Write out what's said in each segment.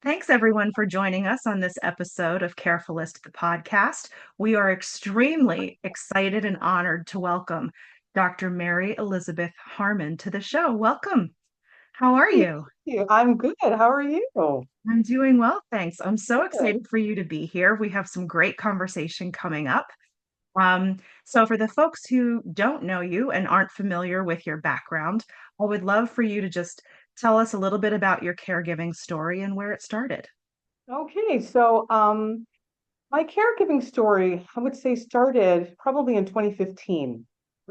Thanks, everyone, for joining us on this episode of Carefulist, the podcast. We are extremely excited and honored to welcome Dr. Mary-Elizabeth Harmon to the show. Welcome. How are Hey, you? I'm good. How are you? I'm doing well, thanks. I'm so Good. excited for you to be here. We have some great conversation coming up. So, for the folks who don't know you and aren't familiar with your background, I would love for you to just tell us a little bit about your caregiving story and where it started. Okay, so my caregiving story, I would say, started probably in 2015.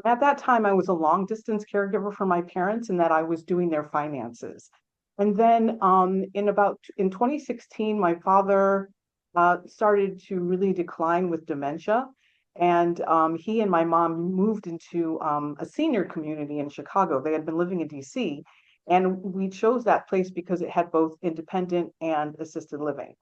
At that time, I was a long distance caregiver for my parents, and that I was doing their finances. And then in 2016, my father started to really decline with dementia. And he and my mom moved into a senior community in Chicago. They had been living in DC. And we chose that place because it had both independent and assisted living.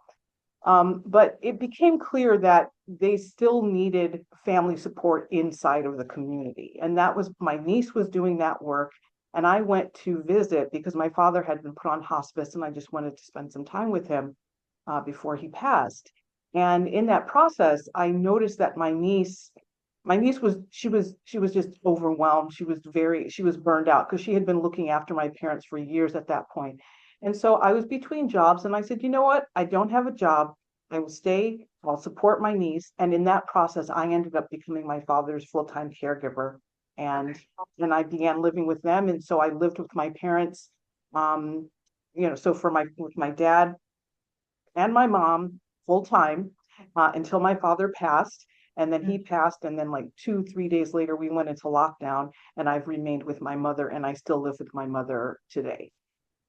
But it became clear that they still needed family support inside of the community. And that was my niece was doing that work. And I went to visit because my father had been put on hospice and I just wanted to spend some time with him before he passed. And in that process, I noticed that my niece was she was just overwhelmed. She was burned out because she had been looking after my parents for years at that point. And so I was between jobs and I said, you know what? I don't have a job. I will stay, I'll support my niece. And in that process, I ended up becoming my father's full-time caregiver. And Okay. and I began living with them. And so I lived with my parents, um, so for my with my dad and my mom full time until my father passed. And then he passed. And then, like 3 days later, we went into lockdown. And I've remained with my mother, and I still live with my mother today.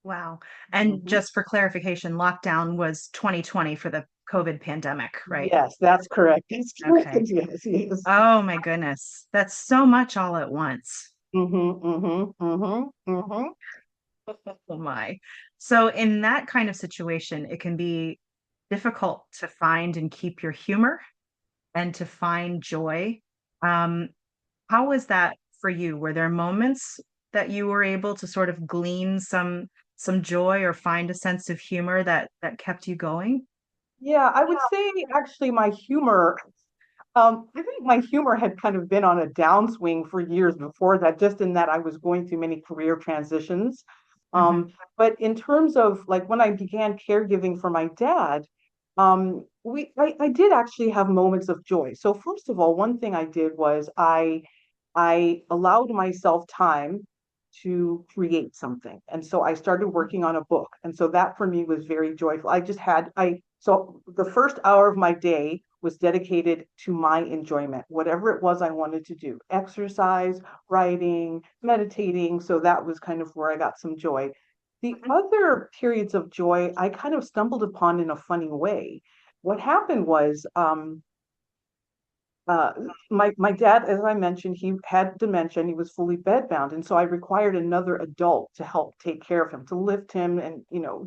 Wow. And Mhm. just for clarification, lockdown was 2020 for the COVID pandemic, right? Yes, that's correct. That's correct. Okay. Yes, yes. Oh my goodness. That's so much all at once. Mm-hmm, mm-hmm, mm-hmm, mm-hmm. Oh my. So in that kind of situation, it can be difficult to find and keep your humor and to find joy. Um, how was that for you? Were there moments that you were able to sort of glean some joy or find a sense of humor that kept you going? Yeah, I would say actually my humor, I think my humor had kind of been on a downswing for years before that, just in that I was going through many career transitions. Hmm. But in terms of like when I began caregiving for my dad, I did actually have moments of joy. So first of all, one thing I did was I allowed myself time to create something. And so I started working on a book. And so that for me was very joyful. So the first hour of my day was dedicated to my enjoyment, whatever it was I wanted to do, exercise, writing, meditating. So that was kind of where I got some joy. The other periods of joy I kind of stumbled upon in a funny way. What happened was, uh, my dad, as I mentioned, he had dementia and he was fully bedbound, and so I required another adult to help take care of him, to lift him, and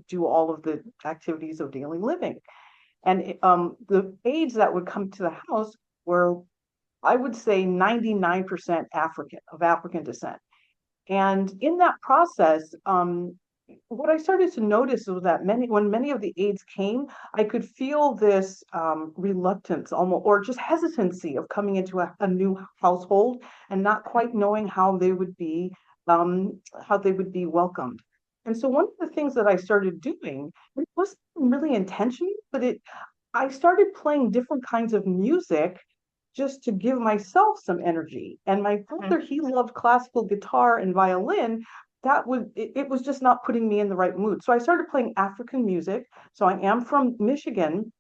do all of the activities of daily living. And the aides that would come to the house were, I would say, 99% African descent. And in that process, what I started to notice was that when many of the aides came, I could feel this reluctance, almost, or just hesitancy of coming into a new household and not quite knowing how they would be welcomed. And so one of the things that I started doing, it wasn't really intentional, but I started playing different kinds of music just to give myself some energy. And my Hmm. father, he loved classical guitar and violin. It was just not putting me in the right mood. So I started playing African music. So I am from Michigan,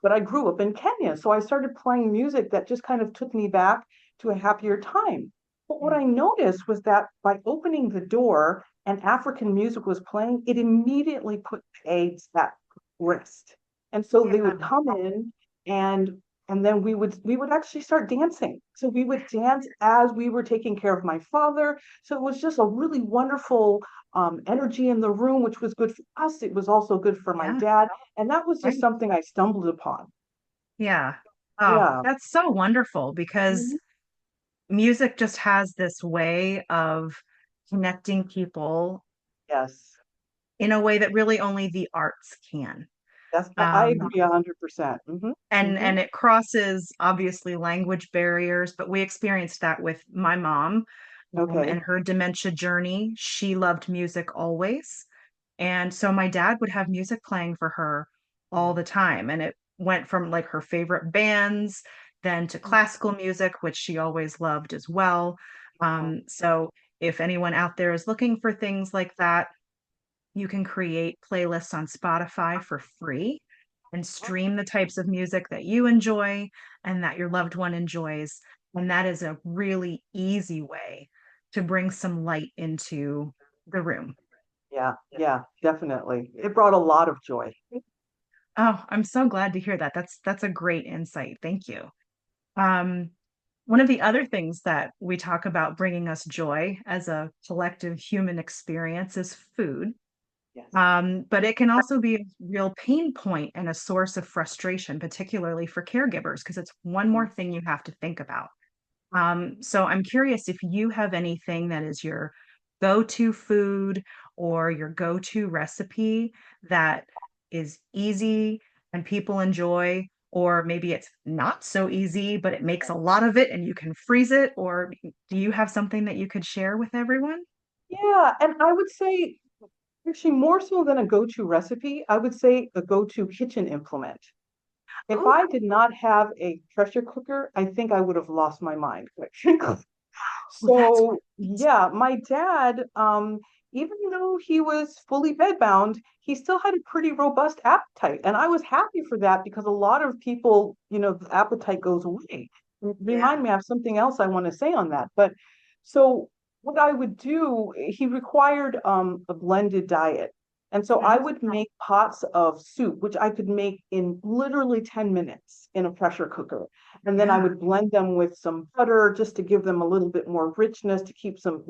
but I grew up in Kenya. So I started playing music that just kind of took me back to a happier time. But what I noticed was that by opening the door and African music was playing, it immediately put the aides at rest. And so they would Yeah. come in and and then we would actually start dancing. So we would dance as we were taking care of my father. So it was just a really wonderful energy in the room, which was good for us. It was also good for my Yeah. dad. And that was just Right. something I stumbled upon. Yeah. Oh, Yeah. that's so wonderful because Mhm. music just has this way of connecting people Yes. in a way that really only the arts can. I Um, agree 100%. and it crosses obviously language barriers, but we experienced that with my mom and Okay. her dementia journey. She loved music always. And so my dad would have music playing for her all the time. And it went from like her favorite bands, then to classical music, which she always loved as well. So if anyone out there is looking for things like that, you can create playlists on Spotify for free and stream the types of music that you enjoy and that your loved one enjoys. And that is a really easy way to bring some light into the room. Yeah, yeah, definitely. It brought a lot of joy. Oh, I'm so glad to hear that. That's a great insight. Thank you. Um, One of the other things that we talk about bringing us joy as a collective human experience is food. Yes. But it can also be a real pain point and a source of frustration, particularly for caregivers, because it's one more thing you have to think about. So I'm curious if you have anything that is your go-to food or your go-to recipe that is easy and people enjoy, or maybe it's not so easy, but it makes a lot of it and you can freeze it, or do you have something that you could share with everyone? Yeah, and I would say actually more so than a go-to recipe, I would say a go-to kitchen implement. If Oh, I did not have a pressure cooker, I think I would have lost my mind, quite frankly. well, that's So great. yeah, my dad, even though he was fully bedbound, he still had a pretty robust appetite. And I was happy for that because a lot of people, the appetite goes away. Yeah. Remind me, I have something else I want to say on that. But so what I would do, he required a blended diet. And so I Mhm. would make pots of soup, which I could make in literally 10 minutes in a pressure cooker. And then I Yeah. would blend them with some butter just to give them a little bit more richness to keep some,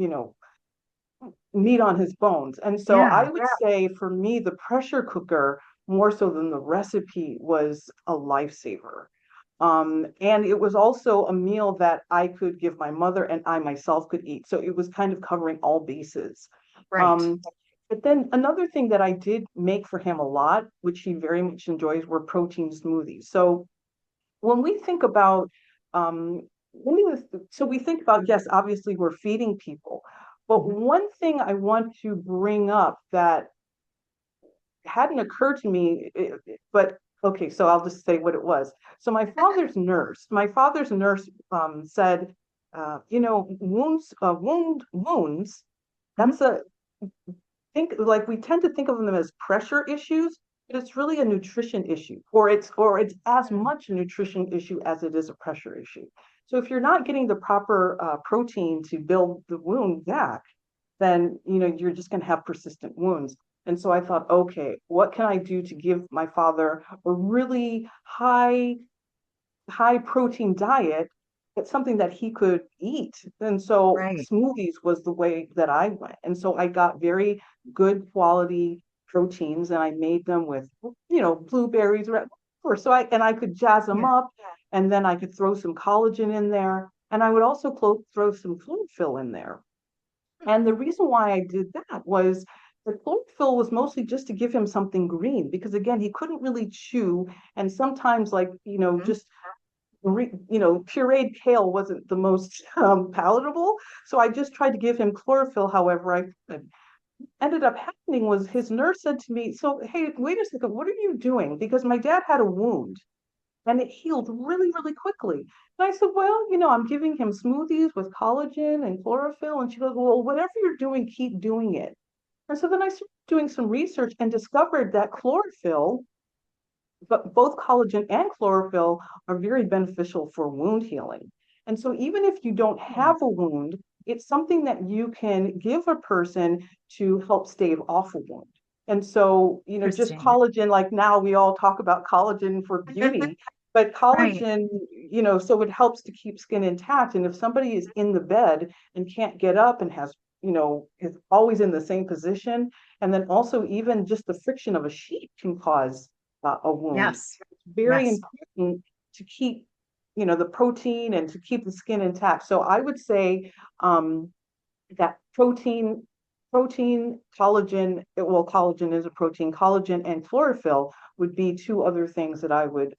meat on his bones. And so Yeah. I would say for me, the pressure cooker, more so than the recipe, was a lifesaver. And it was also a meal that I could give my mother and I myself could eat. So it was kind of covering all bases. Right. Um, but then another thing that I did make for him a lot, which he very much enjoys, were protein smoothies. So when we think about um so we think about, yes, obviously we're feeding people, but Mhm. one thing I want to bring up that hadn't occurred to me, but okay, so I'll just say what it was. So my father's nurse said, wounds, Mhm. that's a think like we tend to think of them as pressure issues, but it's really a nutrition issue, or it's as much a nutrition issue as it is a pressure issue. So if you're not getting the proper protein to build the wound back, then you're just going to have persistent wounds. And so I thought, okay, what can I do to give my father a really high protein diet, it's something that he could eat. And so Right. smoothies was the way that I went. And so I got very good quality proteins and I made them with, blueberries, whatever. And I could jazz them Yeah. up and then I could throw some collagen in there. And I would also throw some chlorophyll in there. And the reason why I did that was the chlorophyll was mostly just to give him something green because again, he couldn't really chew. And sometimes like, Mhm. just pureed kale wasn't the most palatable. So I just tried to give him chlorophyll however I could. Ended up happening was his nurse said to me, so, hey, wait a second, what are you doing? Because my dad had a wound and it healed really, really quickly. And I said, well, I'm giving him smoothies with collagen and chlorophyll. And she goes, well, whatever you're doing, keep doing it. And so then I started doing some research and discovered that chlorophyll, but both collagen and chlorophyll are very beneficial for wound healing. And so even if you don't Oh, have a wound, it's something that you can give a person to help stave off a wound. And so, just interesting. collagen, like now we all talk about collagen for beauty, but Right. collagen, so it helps to keep skin intact. And if somebody is in the bed and can't get up and is always in the same position, and then also even just the friction of a sheet can cause a wound. Yes. It's very Yes. important to keep, the protein and to keep the skin intact. So I would say that protein, collagen, well, collagen is a protein, collagen and chlorophyll would be two other things that I would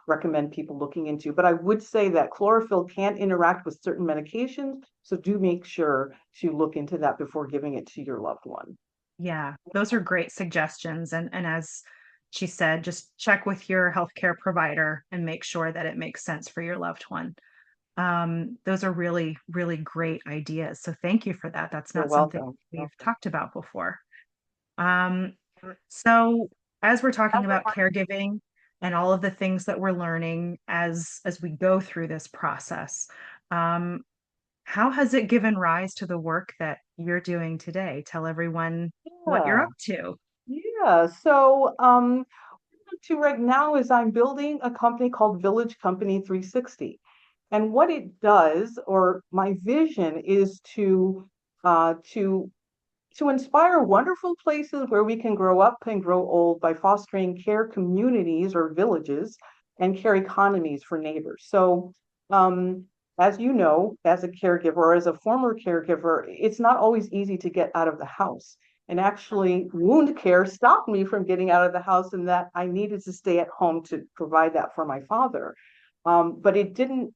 recommend people looking into. But I would say that chlorophyll can interact with certain medications, so do make sure to look into that before giving it to your loved one. Yeah, those are great suggestions. And as she said, just check with your healthcare provider and make sure that it makes sense for your loved one. Those are really, really great ideas. So thank you for that. That's You're not something welcome. we've talked about before. Um, so as we're talking about caregiving and all of the things that we're learning as we go through this process, um, how has it given rise to the work that you're doing today? Tell everyone what you're Yeah, up to. yeah. So, what I'm up to right now is I'm building a company called Village Company 360. And what it does, or my vision, is uh, to to inspire wonderful places where we can grow up and grow old by fostering care communities or villages and care economies for neighbors. So, um, as you know, as a caregiver or as a former caregiver, it's not always easy to get out of the house. And actually, wound care stopped me from getting out of the house, and that I needed to stay at home to provide that for my father. But it didn't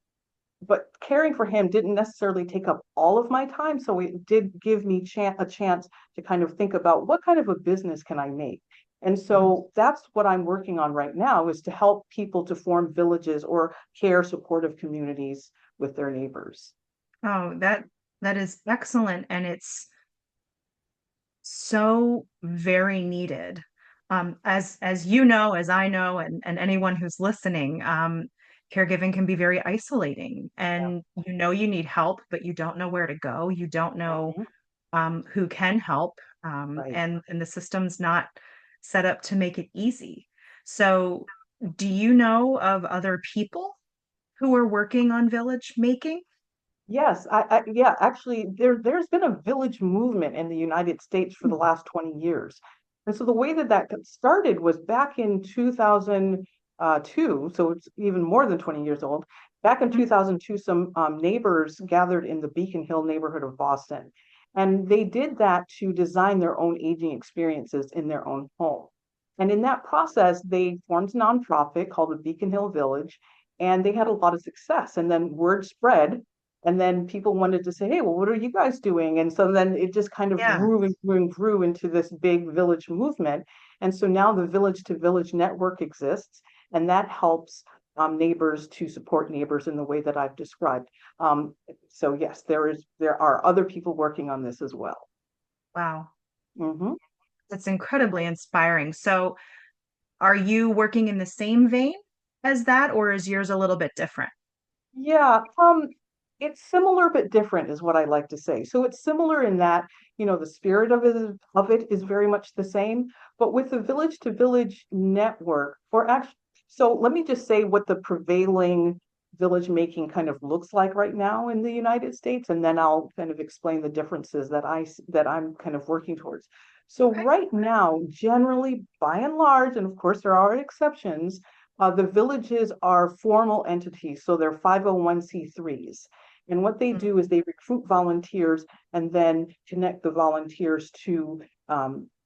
but caring for him didn't necessarily take up all of my time. So it did give me a chance to kind of think about what kind of a business can I make. And Mhm. so that's what I'm working on right now is to help people to form villages or care supportive communities with their neighbors. Oh, that is excellent, and it's so very needed. As you know, as I know, and anyone who's listening, caregiving can be very isolating, Yeah. and you know you need help, but you don't know where to go. You don't know Mhm. who can help, Right. and the system's not set up to make it easy. So, do you know of other people who are working on village making? Yes, yeah, actually there's been a village movement in the United States for the Hmm. last 20 years. And so the way that that got started was back in 2002, so it's even more than 20 years old. Back in Mhm. 2002, some neighbors gathered in the Beacon Hill neighborhood of Boston. And they did that to design their own aging experiences in their own home. And in that process, they formed a nonprofit called the Beacon Hill Village, and they had a lot of success. And then word spread and then people wanted to say, hey, well, what are you guys doing? And so then it just kind of Yeah. grew and grew and grew into this big village movement. And so now the village to village network exists, and that helps neighbors to support neighbors in the way that I've described. So yes, there are other people working on this as well. Wow. Mhm. That's incredibly inspiring. So, are you working in the same vein as that, or is yours a little bit different? Yeah, it's similar but different is what I like to say. So it's similar in that, the spirit of it is very much the same, but with the village to village network, or actually, so let me just say what the prevailing village making kind of looks like right now in the United States, and then I'll kind of explain the differences that I'm kind of working towards. So Okay. right now, generally, by and large, and of course there are exceptions, the villages are formal entities, so they're 501(c)(3)s. And what they Mm. do is they recruit volunteers and then connect the volunteers to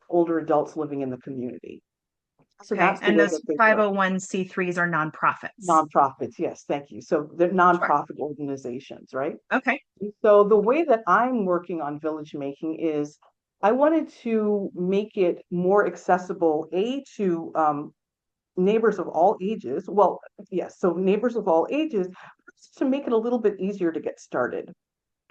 older adults living in the community. So Okay. that's the And way those that they work. 501(c)(3)s are nonprofits. Nonprofits, yes, thank you. So they're Sure. nonprofit organizations, right? Okay. So the way that I'm working on village making is I wanted to make it more accessible, to neighbors of all ages. Well, yes, so neighbors of all ages to make it a little bit easier to get started.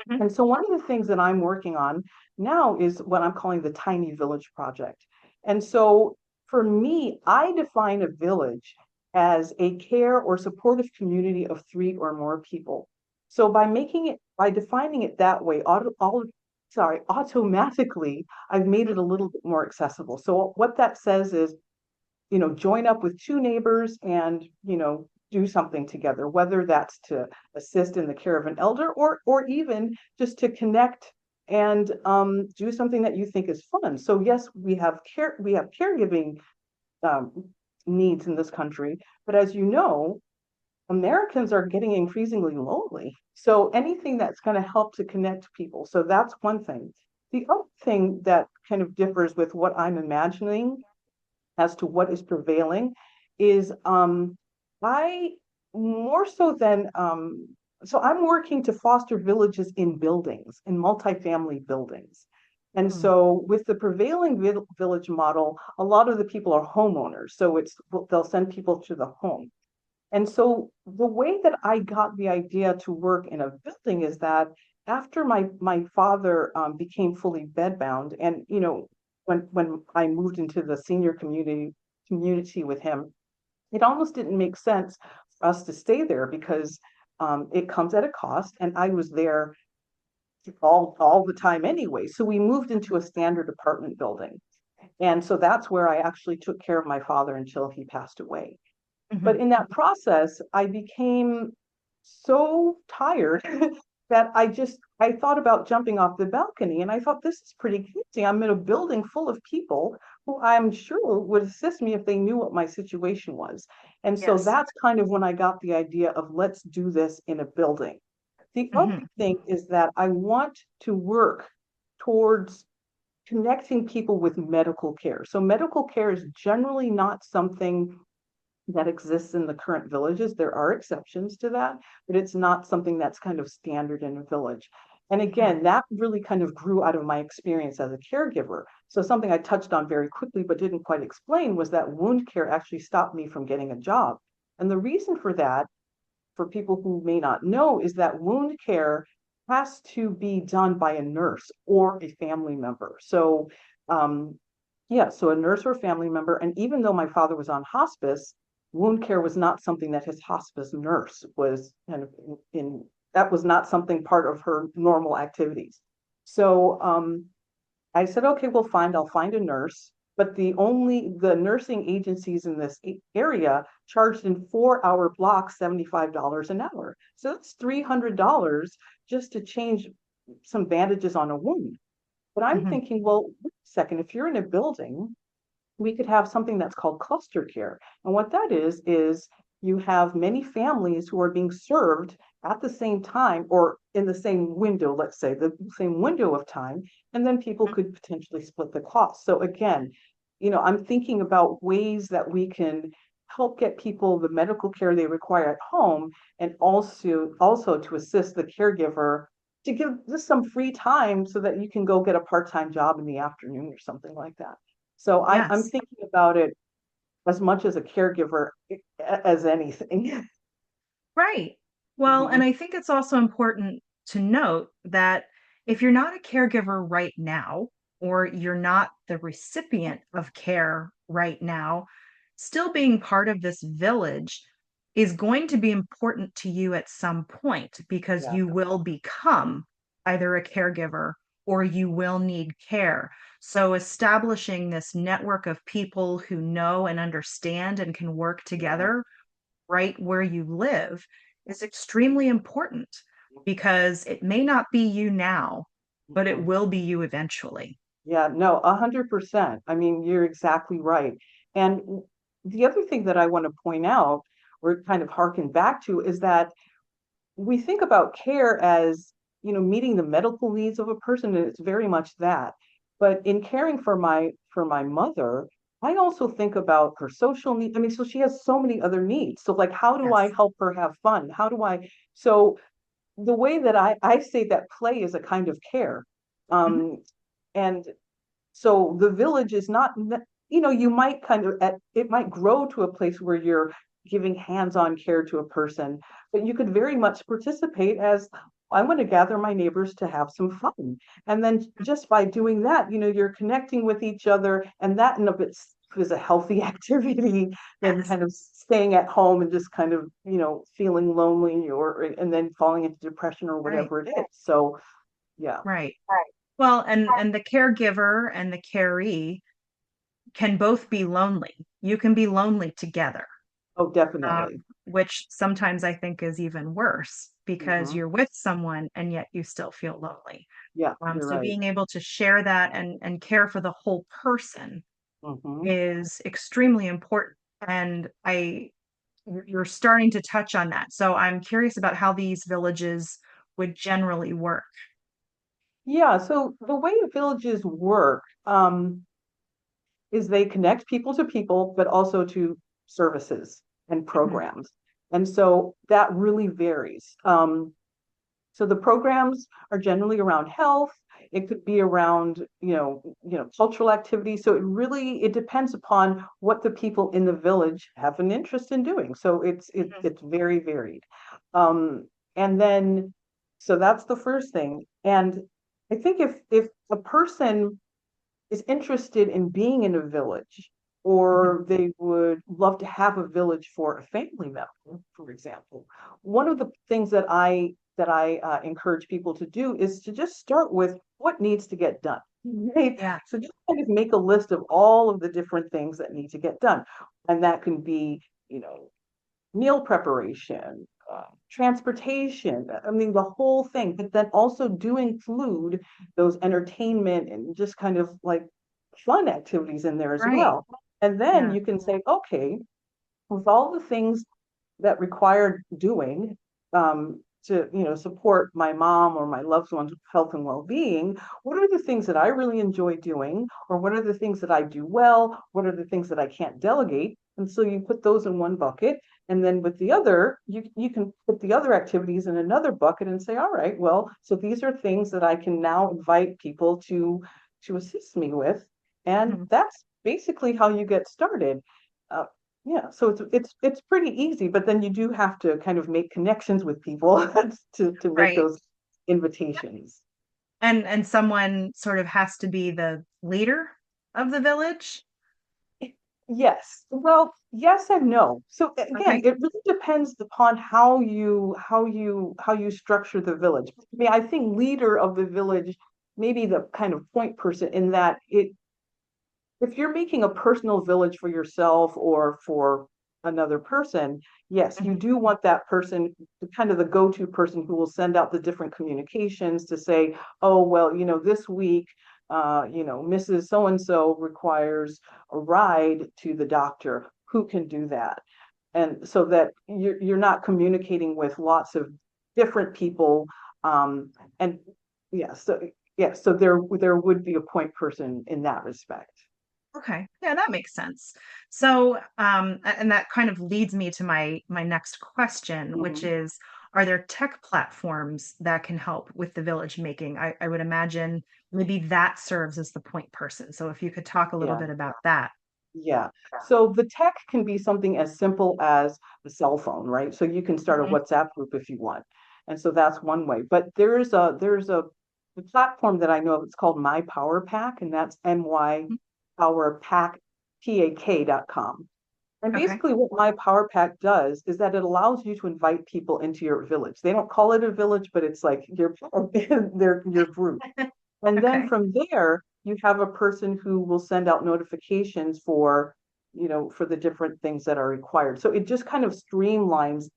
Mhm. And so one of the things that I'm working on now is what I'm calling the Tiny Village Project. And so for me, I define a village as a care or supportive community of three or more people. So by defining it that way, automatically, I've made Mhm. it a little bit more accessible. So what that says is join up with two neighbors and, do something together, whether that's to assist in the care of an elder or even just to connect and do something that you think is fun. So yes, we have caregiving um, needs in this country, but as you know, Americans are getting increasingly lonely. So anything that's going to help to connect people. So that's one thing. The other thing that kind of differs with what I'm imagining as to what is prevailing is I more so than so I'm working to foster villages in buildings, in multifamily buildings. And Mm, so with the prevailing village model, a lot of the people are homeowners. So it's they'll send people to the home. And so the way that I got the idea to work in a building is that after my father became fully bedbound, and when I moved into the senior community with him, it almost didn't make sense for us to stay there because it comes at a cost, and I was there all the time anyway. So we moved into a standard apartment building, and so that's where I actually took care of my father until he passed away. But mhm. in that process, I became so tired that I thought about jumping off the balcony, and I thought this is pretty crazy. I'm in a building full of people who I'm sure would assist me if they knew what my situation was. And so Yes. that's kind of when I got the idea of let's do this in a building. The other Hmm. thing is that I want to work towards connecting people with medical care. So medical care is generally not something that exists in the current villages. There are exceptions to that, but it's not something that's kind of standard in a village. And Yeah. again, that really kind of grew out of my experience as a caregiver. So something I touched on very quickly but didn't quite explain was that wound care actually stopped me from getting a job. And the reason for that, for people who may not know, is that wound care has to be done by a nurse or a family member. So um, yeah, so a nurse or a family member. And even though my father was on hospice, wound care was not something that his hospice nurse was kind of that was not something part of her normal activities. So I said, okay, well, fine, I'll find a nurse. But the nursing agencies in this area charged in 4 hour blocks $75 an hour. So that's $300 just to change some bandages on a wound. But I'm Hmm. thinking, well, wait a second, if you're in a building, we could have something that's called cluster care. And what that is you have many families who are being served at the same time or in the same window, let's say the same window of time, and then people could potentially split the cost. So again, I'm thinking about ways that we can help get people the medical care they require at home and also to assist the caregiver to give just some free time so that you can go get a part-time job in the afternoon or something like that. So I'm Yes. thinking about it as much as a caregiver as anything. Right. Well, and Mhm. I think it's also important to note that if you're not a caregiver right now, or you're not the recipient of care right now, still being part of this village is going to be important to you at some point because Yeah. you will become either a caregiver or you will need care. So establishing this network of people who know and understand and can work Yeah. together right where you live is extremely important because it may not be you now, but it Mhm. will be you eventually. Yeah, no, 100%. I mean, you're exactly right. And the other thing that I want to point out, or kind of harken back to, is that we think about care as, meeting the medical needs of a person, and it's very much that. But in caring for my mother, I also think about her social needs. I mean, so she has so many other needs. So like, how do I Yes. help her have fun? How do I? So the way that I say that play is a kind of care. Mhm. Um, and so the village is not, you might kind of, it might grow to a place where you're giving hands-on care to a person, but you could very much participate as I want to gather my neighbors to have some fun. And then just by doing that, you're connecting with each other, and that in of it is a healthy activity than Yes. kind of staying at home and just kind of, feeling lonely or and then falling into depression or Right. whatever it is. So yeah. Right. Well, and the caregiver and the caree can both be lonely. You can be lonely together, Oh, um, definitely. which sometimes I think is even worse because Hmm. you're with someone and yet you still feel lonely. Yeah, you're So right. being able to share that and care for the whole person Hmm. is extremely important. And you're starting to touch on that. So I'm curious about how these villages would generally work. Yeah, so the way villages work, is they connect people to people, but also to services and Mhm. programs. And so that really varies. So the programs are generally around health. It could be around, cultural activities. So it depends upon what the people in the village have an interest in doing. So Mhm. it's very varied. And then so that's the first thing. And I think if a person is interested in being in a village, Mhm. or they would love to have a village for a family member, for example. One of the things that I encourage people to do is to just start with what needs to get done. Right? Yeah. So just kind of make a list of all of the different things that need to get done, and that can be, meal preparation, transportation. I mean, the whole thing. But then also do include those entertainment and just kind of like fun activities in there as Right. well. And then Yeah. you can say, okay, with all the things that required doing, to support my mom or my loved ones' health and well-being, what are the things that I really enjoy doing, or what are the things that I do well, what are the things that I can't delegate? And so you put those in one bucket, and then with the other, you can put the other activities in another bucket and say, all right, well, so these are things that I can now invite people to assist me with. And Mhm. that's basically how you get started. Uh, yeah, so it's pretty easy, but then you do have to kind of make connections with people to make Right. those invitations. And someone sort of has to be the leader of the village. Yes. Well, yes and no. So again, Okay. it really depends upon how you structure the village. I mean, I think leader of the village, maybe the kind of point person in that it if you're making a personal village for yourself or for another person, yes, you Mhm. do want that person, kind of the go-to person who will send out the different communications to say, oh, well, this week, Mrs. So and so requires a ride to the doctor. Who can do that? And so that you're not communicating with lots of different people. And yeah, so there would be a point person in that respect. Okay. Yeah, that makes sense. So, and that kind of leads me to my next question, which Mhm. is, are there tech platforms that can help with the village making? I would imagine maybe that serves as the point person. So if you could talk a little Yeah, bit about that. yeah. So the tech can be something as simple as a cell phone, right? So you can start a Mhm. WhatsApp group if you want. And so that's one way. But there's a platform that I know of, it's called My Power Pack, and that's MY Power Pack PAK.com. And Okay. basically what My Power Pack does is that it allows you to invite people into your village. They don't call it a village, but it's like your group. And then Okay. from there, you have a person who will send out notifications for the different things that are required. So it just kind of it Mhm.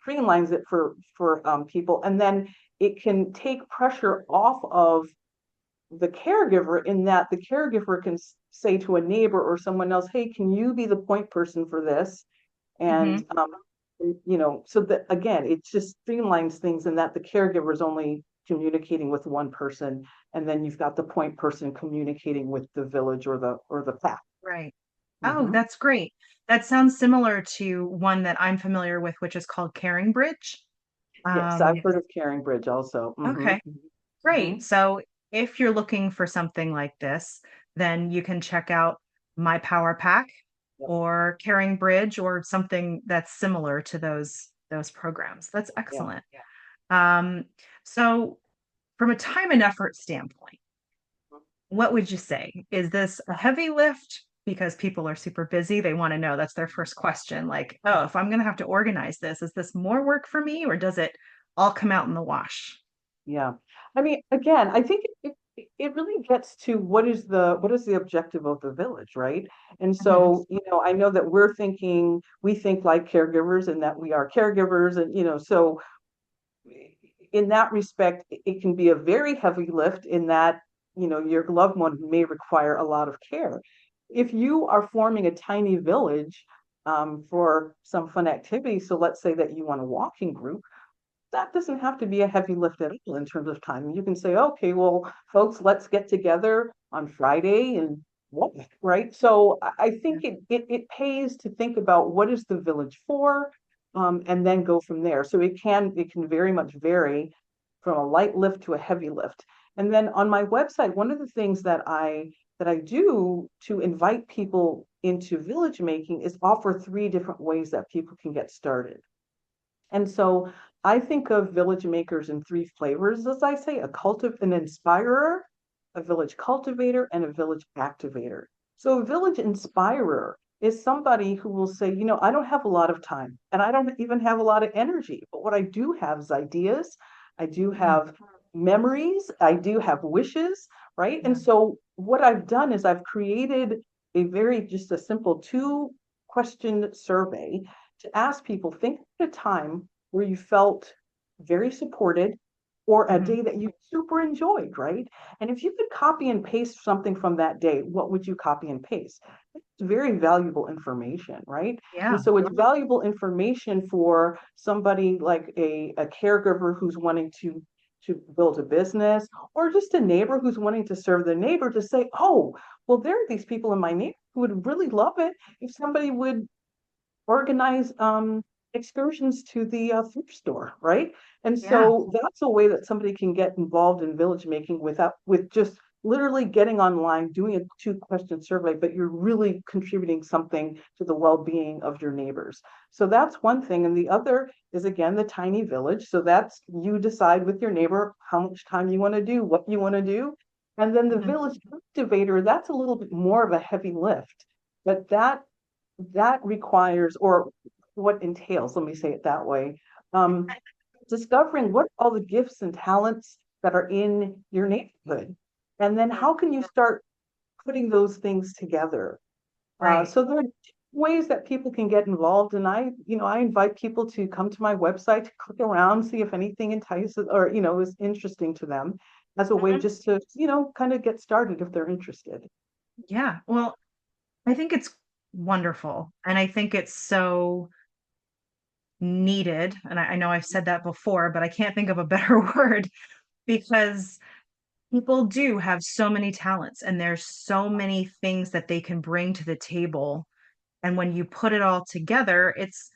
streamlines it for people. And then it can take pressure off of the caregiver, in that the caregiver can say to a neighbor or someone else, hey, can you be the point person for this? And Mhm. so that again, it just streamlines things in that the caregiver is only communicating with one person, and then you've got the point person communicating with the village or the pack. Right. Oh, Hmm. that's great. That sounds similar to one that I'm familiar with, which is called Caring Bridge. Yes, I've Um, heard of Caring Bridge also. Hmm. okay. Hmm. Great. So if you're looking for something like this, then you can check out My Power Pack Yep. or Caring Bridge or something that's similar to those programs. That's Yeah. excellent. Um, so from a time and effort standpoint, what would you say? Is this a heavy lift? Because people are super busy. They want to know. That's their first question. Like, oh, if I'm going to have to organize this, is this more work for me or does it all come out in the wash? Yeah. I mean, again, I think it really gets to what is the objective of the village, right? And Mhm. so, I know that we think like caregivers, and that we are caregivers, and so in that respect, it can be a very heavy lift, in that, your loved one may require a lot of care. If you are forming a tiny village, for some fun activity, so let's say that you want a walking group, that doesn't have to be a heavy lift at all in terms of time. You can say, okay, well, folks, let's get together on Friday and what, right? So I Yeah. think it pays to think about what is the village for, and then go from there. So it can very much vary from a light lift to a heavy lift. And then on my website, one of the things that I do to invite people into village making is offer 3 different ways that people can get started. And so I think of village makers in 3 flavors, as I say, an inspirer, a village cultivator, and a village activator. So a village inspirer is somebody who will say, I don't have a lot of time and I don't even have a lot of energy, but what I do have is ideas. I do Mhm. have memories. I do have wishes, right? And Yeah. so what I've done is I've created just a simple 2 question survey to ask people, think of a time where you felt very supported or a Mhm. day that you super enjoyed, right? And if you could copy and paste something from that day, what would you copy and paste? It's very valuable information, right? And Yeah. so it's valuable information for somebody like a caregiver who's wanting to build a business, or just a neighbor who's wanting to serve the neighbor, to say, oh, well, there are these people in my neighborhood who would really love it if somebody would organize excursions to the thrift store, right? And Yeah. so that's a way that somebody can get involved in village making with just literally getting online, doing a 2 question survey, but you're really contributing something to the well-being of your neighbors. So that's one thing. And the other is, again, the tiny village. So that's, you decide with your neighbor how much time you want to do, what you want to do. And then the Mhm. village activator, that's a little bit more of a heavy lift, but that requires, or what entails, let me say it that way, um, discovering what are all the gifts and talents that are in your neighborhood. And then how can you start putting those things together? Right. So there are ways that people can get involved. And I invite people to come to my website, to click around, see if anything entices or, is interesting to them, as a way Mhm. just to, kind of get started if they're interested. Yeah. Well, I think it's wonderful. And I think it's so needed. And I know I've said that before, but I can't think of a better word because people do have so many talents and there's so many things that they can bring to the table. And when you put it all together, it's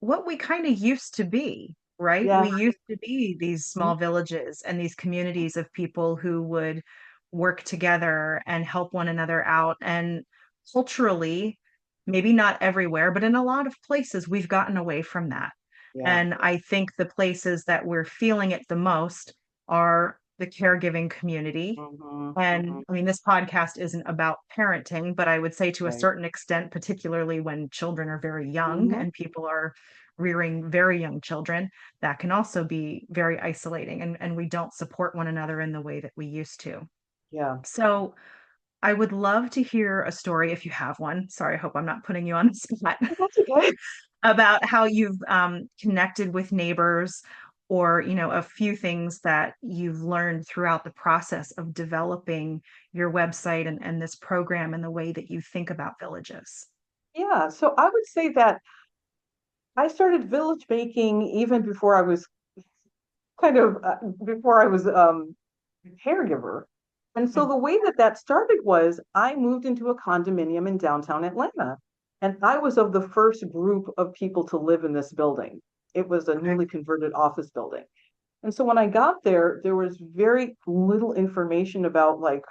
what we kind of used to be, right? Yeah. We used to be these small villages and these communities of people who would work together and help one another out. And culturally, maybe not everywhere, but in a lot of places, we've gotten away from that. Yeah. And I think the places that we're feeling it the most are the caregiving community. Hmm. And Hmm. I mean, this podcast isn't about parenting, but I would say to a Right. certain extent, particularly when children are very young Hmm. and people are rearing very young children, that can also be very isolating and we don't support one another in the way that we used to. Yeah. So I would love to hear a story if you have one. Sorry, I hope I'm not putting you on the spot. That's okay. About how you've connected with neighbors or a few things that you've learned throughout the process of developing your website and this program and the way that you think about villages. Yeah. So I would say that I started village baking even before I was a caregiver. And so Mm. the way that that started was I moved into a condominium in downtown Atlanta, and I was of the first group of people to live in this building. It was a Okay. newly converted office building. And so when I got there, there was very little information about like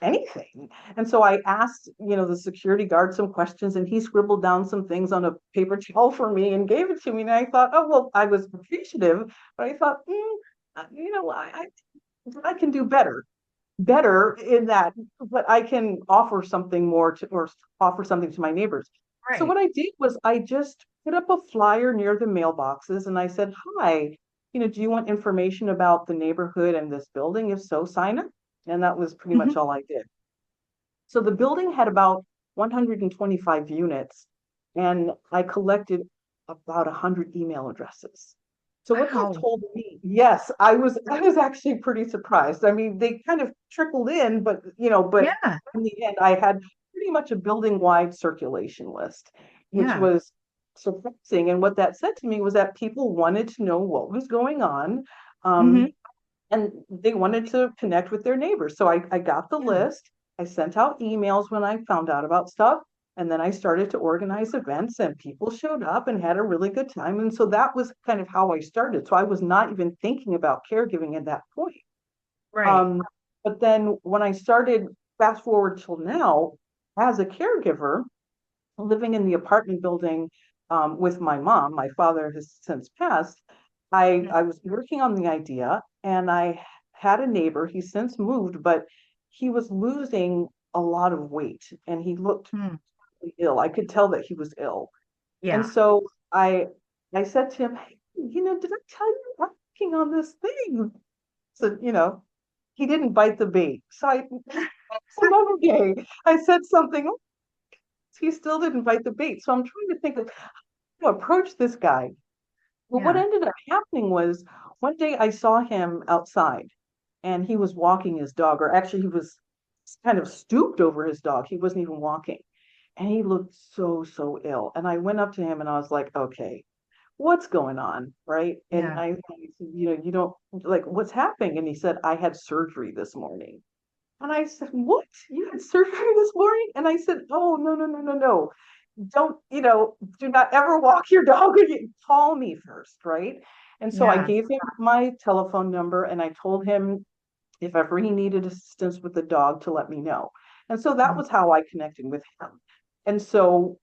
anything. And so I asked, the security guard some questions, and he scribbled down some things on a paper towel for me and gave it to me. And I thought, oh, well, I was appreciative, but I thought, I can do better in that, but I can offer something more to, or offer something to my neighbors. So Right. what I did was I just put up a flyer near the mailboxes and I said, hi, do you want information about the neighborhood and this building? If so, sign up. And that was pretty Mhm. much all I did. So the building had about 125 units, and I collected about 100 email addresses. So what that Wow. told me, yes, I was actually pretty surprised. I mean, they kind of trickled in, but Yeah. in the end, I had pretty much a building wide circulation list, which Yeah. was surprising. And what that said to me was that people wanted to know what was going on. Hmm. Um, and they wanted to connect with their neighbors. So I got the Yeah. list. I sent out emails when I found out about stuff. And then I started to organize events, and people showed up and had a really good time. And so that was kind of how I started. So I was not even thinking about caregiving at that point. Right. Um, but then when I started, fast forward till now, as a caregiver, living in the apartment building with my mom, my father has since passed. I was working on the idea, and I had a neighbor. He's since moved, but he was losing a lot of weight, and he looked Mm. ill. I could tell that he was ill. And Yeah. so I said to him, "Hey, did I tell you I'm working on this thing?" So, he didn't bite the bait. So another day I said something, he still didn't bite the bait. So I'm trying to think of how to approach this guy. But what Yeah. ended up happening was one day I saw him outside, and he was walking his dog, or actually he was kind of stooped over his dog. He wasn't even walking. And he looked so, so ill. And I went up to him and I was like, okay, what's going on? Right. And Yeah. I said, you don't like what's happening. And he said, I had surgery this morning. And I said, what? You had surgery this morning? And I said, oh, no, no, no, no, no. Don't, do not ever walk your dog again. Call me first, right? And so I Yeah. gave him my telephone number, and I told him if ever he needed assistance with the dog to let me know. And so that Mhm. was how I connected with him. And so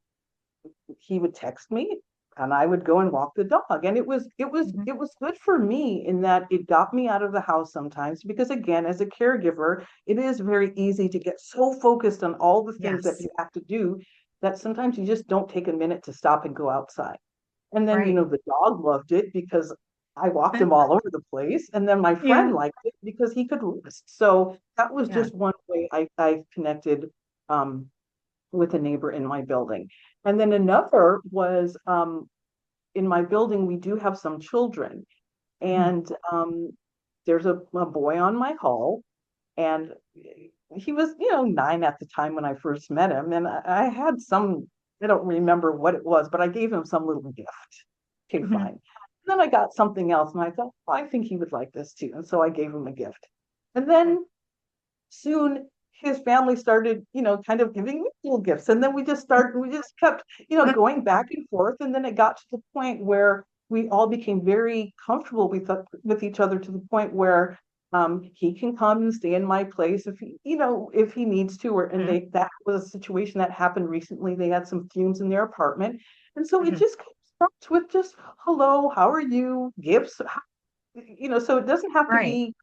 he would text me, and I would go and walk the dog. And Mhm. it was good for me in that it got me out of the house sometimes, because again, as a caregiver, it is very easy to get so focused on all the things that Yes. you have to do that sometimes you just don't take a minute to stop and go outside. And then, Right. the dog loved it because I walked him all over the place. And then my Yeah. friend liked it because he could rest. So that was Yeah. just one way I connected um, with a neighbor in my building. And then another was in my building, we do have some children. Mhm. And there's a boy on my hall, and he was, 9 at the time when I first met him. And I had some, I don't remember what it was, but I gave him some little gift. Okay, Mhm. fine. And then I got something else, and I thought, well, I think he would like this too. And so I gave him a gift. And Okay. then soon his family started, kind of giving me little gifts. And then we just kept, going back and forth. And then it got to the point where we all became very comfortable with each other, to the point where he can come and stay in my place if he needs to. And Mhm. that was a situation that happened recently. They had some fumes in their apartment. And so it Mhm. just starts with just, hello, how are you? Gifts, so it doesn't have to Right. be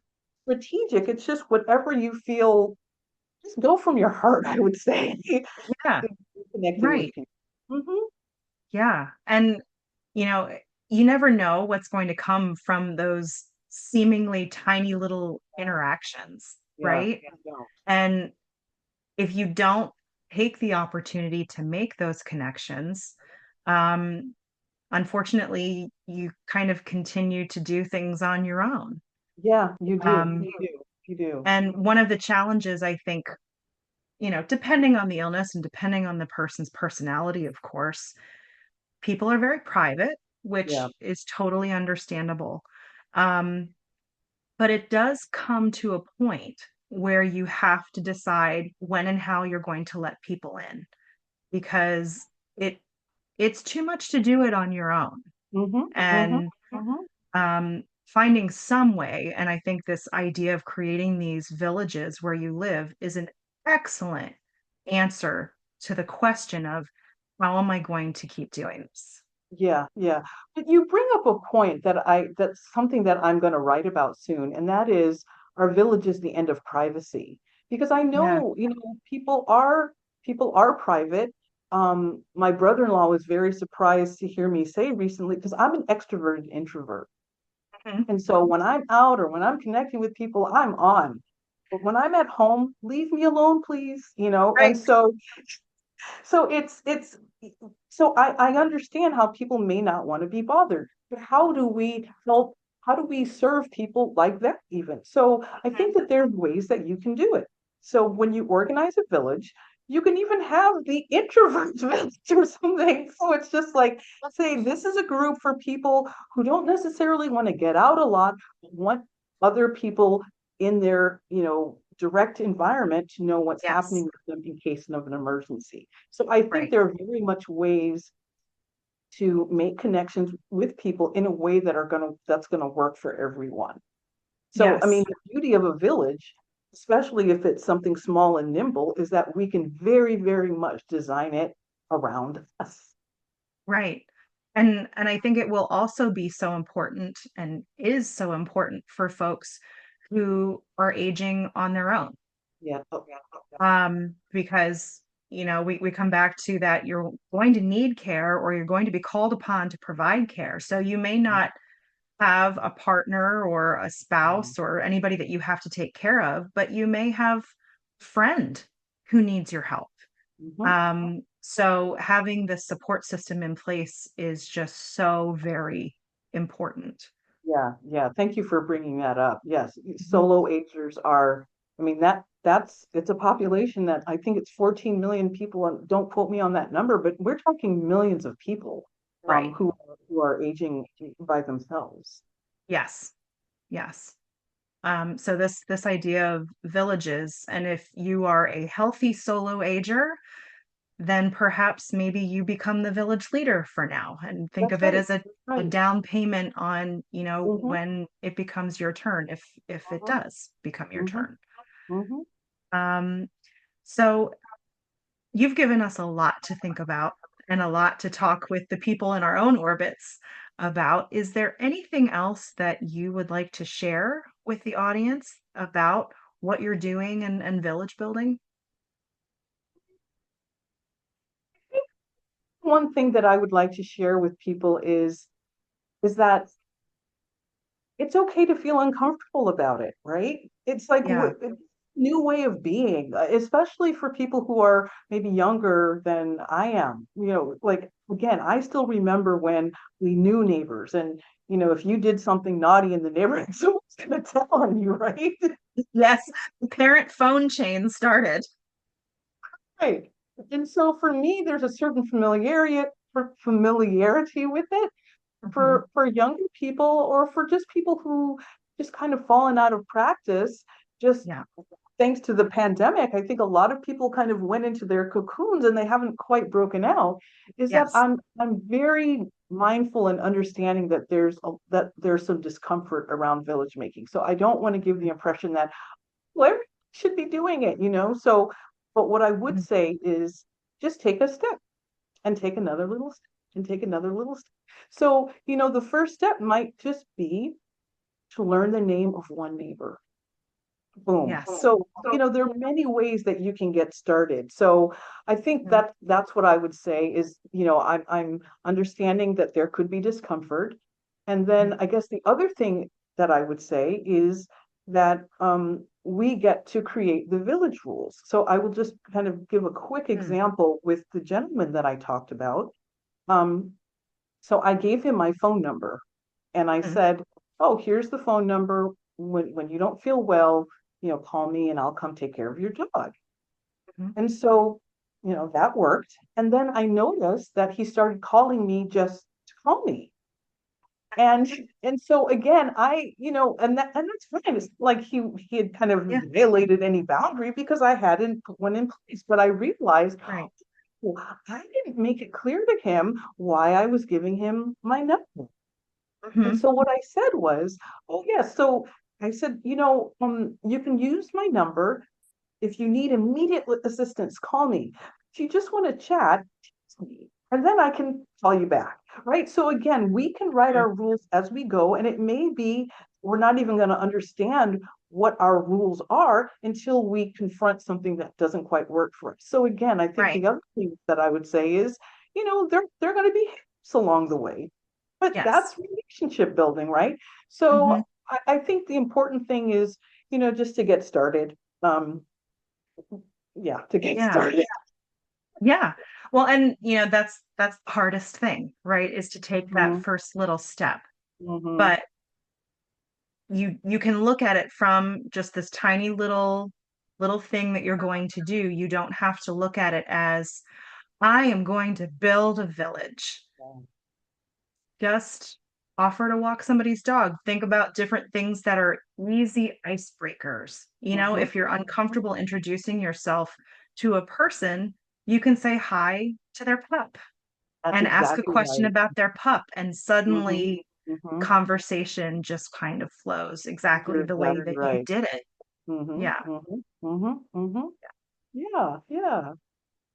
strategic. It's just whatever you feel, just go from your heart, I would say, Yeah. connecting with Right. people. Hmm. Yeah. And, you know, you never know what's going to come from those seemingly tiny little interactions, Yeah, right? I know. And if you don't take the opportunity to make those connections, um, unfortunately, you kind of continue to do things on your own. Yeah, you do. Um, You do. You do. and one of the challenges, I think, depending on the illness and depending on the person's personality, of course, people are very private, which Yeah. is totally understandable. Um, but it does come to a point where you have to decide when and how you're going to let people in, because it it's too much to do it on your own. Hmm. Hmm. And Hmm. finding some way, and I think this idea of creating these villages where you live is an excellent answer to the question of how am I going to keep doing this? Yeah, yeah. But you bring up a point that's something that I'm going to write about soon, and that is, our village is the end of privacy. Because I Yeah. know, people are private. My brother-in-law was very surprised to hear me say recently, because I'm an extroverted introvert. Mhm. And so when I'm out or when I'm connecting with people, I'm on. But when I'm at home, leave me alone, please. And Right. so I understand how people may not want to be bothered, but how do we serve people like that even? So I Mhm. think that there's ways that you can do it. So when you organize a village, you can even have the introvert village or something. So it's just like saying this is a group for people who don't necessarily want to get out a lot, but want other people in their, direct environment to know what's happening Yes, with them in case of an emergency. So I think right. there are very much ways to make connections with people in a way that's gonna work for everyone. So, I mean, Yes, the beauty of a village, especially if it's something small and nimble, is that we can very, very much design it around us. right. And I think it will also be so important and is so important for folks who are aging on their own. Yeah. Because we come back to that you're going to need care or you're going to be called upon to provide care. So you may not have a partner or a spouse or anybody that you have to take care of, but you may have a friend who needs your help. Mhm. So having the support system in place is just so very important. Yeah, yeah. Thank you for bringing that up. Yes, Mhm. solo agers are, I mean, that's it's a population that I think it's 14 million people, and don't quote me on that number, but we're talking millions of people Right. who are aging by themselves. Yes. Yes. So this idea of villages, and if you are a healthy solo ager, then perhaps maybe you become the village leader for now and think That's of it right. as a, That's a right. down payment on, Hmm. when it becomes your turn, if it Hmm. does become your Hmm. turn. Hmm. Um, so you've given us a lot to think about and a lot to talk with the people in our own orbits about. Is there anything else that you would like to share with the audience about what you're doing and village building? One thing that I would like to share with people is that it's okay to feel uncomfortable about it, right? It's like Yeah, it's a new way of being, especially for people who are maybe younger than I am. Like again, I still remember when we knew neighbors, and if you did something naughty in the neighborhood, someone's gonna tell on you, right? yes, the parent phone chain started. Right. And so for me, there's a certain familiarity with it. Mhm. For younger people or for just people who just kind of fallen out of practice, just Yeah, thanks to the pandemic, I think a lot of people kind of went into their cocoons and they haven't quite broken out. Is that yes, I'm very mindful and understanding that there's some discomfort around village making. So I don't want to give the impression that well, everybody should be doing it. So, but what I would mhm, say is just take a step and take another little step and take another little step. So, the first step might just be to learn the name of one neighbor. Boom. yes. So, there are many ways that you can get started. So I think Mhm, that's what I would say is, I'm understanding that there could be discomfort. And then mhm, I guess the other thing that I would say is that we get to create the village rules. So I will just kind of give a quick mhm, example with the gentleman that I talked about. Um, so I gave him my phone number and I mhm, said, "Oh, here's the phone number. When you don't feel well, call me and I'll come take care of your dog." mhm. And so, that worked. And then I noticed that he started calling me just to call me. And and so again, and that's fine. It's like he had kind of Yeah, violated any boundary because I hadn't put one in place. But I realized, right. oh, I didn't make it clear to him why I was giving him my number. And Mhm, so what I said was, oh yes, so I said, you can use my number. If you need immediate assistance, call me. If you just want to chat, text me, and then I can call you back. Right. So again, we can write mhm. our rules as we go, and it may be we're not even going to understand what our rules are until we confront something that doesn't quite work for us. So again, I think Right. the other thing that I would say is, they're going to be hiccups along the way, but Yes. that's relationship building, right? So Mhm. I think the important thing is, just to get started. Yeah, to get Yeah. started. Yeah. Well, and that's the hardest thing, right? Is to take that Hmm. first little step. Hmm. But you can look at it from just this tiny little little thing that you're going to do. You don't have to look at it as, I am going to build a village. Yeah. Just offer to walk somebody's dog. Think about different things that are easy icebreakers. You know, Mhm. if you're uncomfortable introducing yourself to a person, you can say hi to their pup That's and ask a exactly question right. about their pup, and Mhm. suddenly Mhm. conversation just kind of flows exactly You're the way exactly that you right. did it. Mhm. Yeah. Mhm. Mhm. Mhm. Yeah, yeah.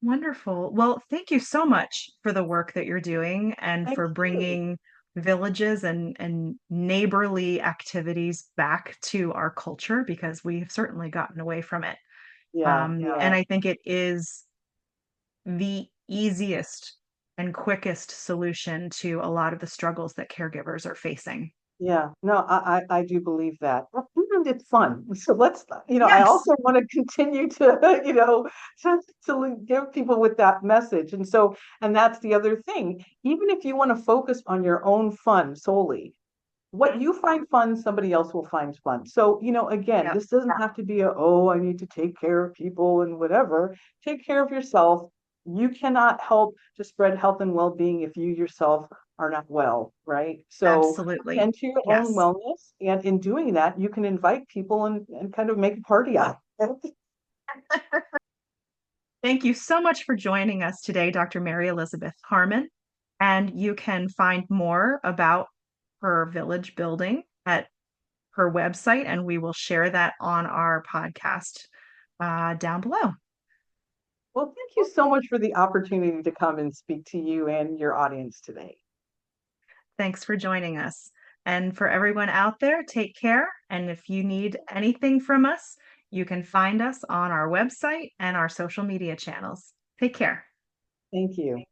Wonderful. Well, thank you so much for the work that you're doing and Thank for you. bringing villages and neighborly activities back to our culture, because we've certainly gotten away from it. Yeah, And yeah. I think it is the easiest and quickest solution to a lot of the struggles that caregivers are facing. Yeah, no, I do believe that. Well, and it's fun. So let's, I Yes, also want to continue to, give people with that message. And that's the other thing. Even if you want to focus on your own fun solely, what mhm, you find fun, somebody else will find fun. So, again, yep, this doesn't have to be oh, I need to take care of people and whatever. Take care of yourself. You cannot help to spread health and well-being if you yourself are not well, right? So absolutely. tend to your own Yes. wellness. And in doing that, you can invite people and kind of make a party out of it. Thank you so much for joining us today, Dr. Mary-Elizabeth Harmon. And you can find more about her village building at her website, and we will share that on our podcast down below. Well, thank you so much for the opportunity to come and speak to you and your audience today. Thanks for joining us. And for everyone out there, take care. And if you need anything from us, you can find us on our website and our social media channels. Take care. Thank you.